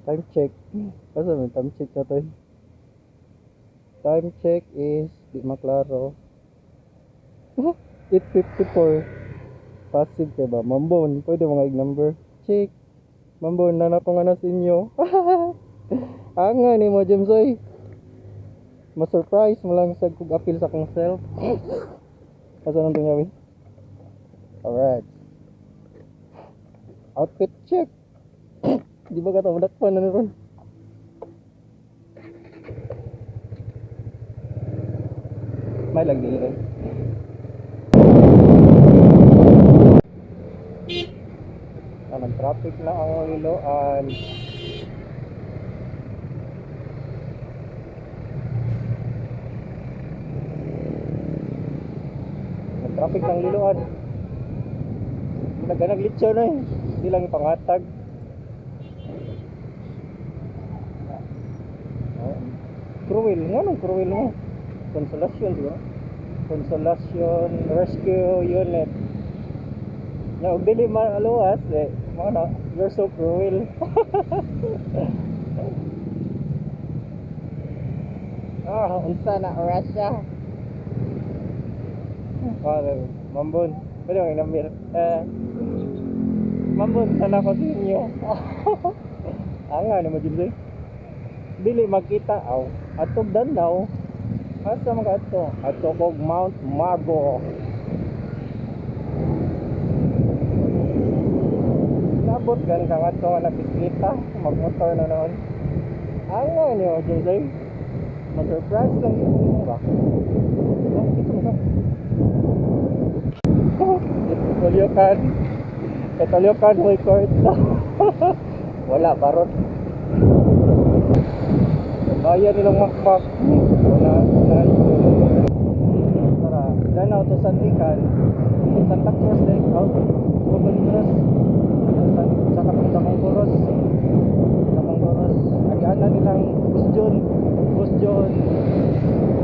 Time check. Asa may time check na to eh. Time check is di maklaro. 8:54. Passive kay ba? Mambon, pwede mga number. Check. Mambon na na nga na sa inyo. Anga ni mo James oy. Ma-surprise mo lang sa kung appeal sa kong self. Asa nang tingawin? Alright. Outfit check. Di ba ka tamudak pa na ron? May lang dili rin. Nag-traffic na ang Liloan. Nag-traffic ng Liloan. Nag-naglitsyo na eh. Hindi lang ipangatag. Cruel. Nga nung cruel mo? Consolation, di ba? Consolation Rescue Unit. Ya, og dili maluwas eh. Mga you're so cruel. Unsa na Russia? Mambon. Pwede mo inamir. Mambon, sana ko sa inyo. Anga ni mo dito. Dili makita aw. Atog Dandaw. Asa mga ato? Ato kog Mount Marble. Nabot gan ka nga ito nga nagbisikleta, magmotor na noon. Anga niyo, Jose. Ma-surprise lang yun ba? Ito mo ka. Itulyokan. Itulyokan, may court. Wala, barot. Bayan nilang makmak. Wala. Tara, danaw to Sandikan. Santa Cruz Lake out. Urban Cross. Sa Kapitang Coros. Agana nilang Bus John.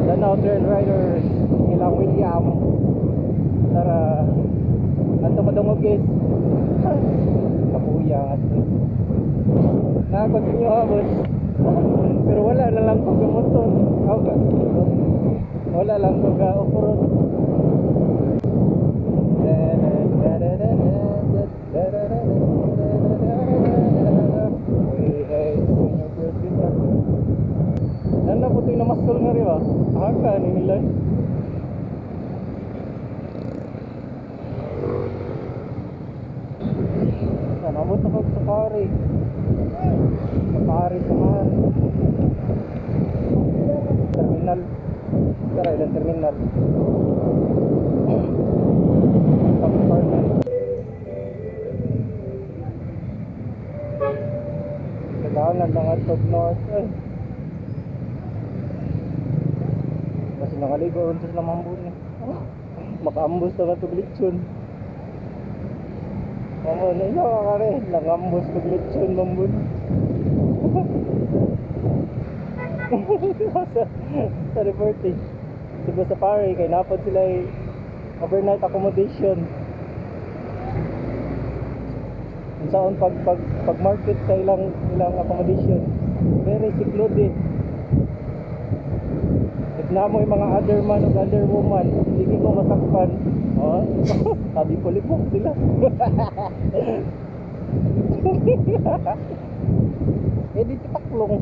Danaw Trail Riders. Ilang William. Tara. Anto madungog guys. Kapuyang at nakakos nyo ha boss. Pero wala na lang kong gamoton. Wala lang kong ga-off-road. Nanda po ito yung namasol nga rin ba? Haka ni nila. Namot ako sa Safari. Terminal. Tara ilang terminal. Kailangan lang at top north. Kasi nakaligo ron sa Lamambun. Makaambos na ka ito glitsyon. Mambun, isa ka rin. Langambos ito glitsyon, Mambun. Sa reporting. Sa Safari, kaya napad sila overnight accommodation. Kung saan pag market sa ilang accommodation, very secluded. Na mo yung mga other man o other woman, hindi ko masakpan. Sabi ko libok sila. Di titaklong.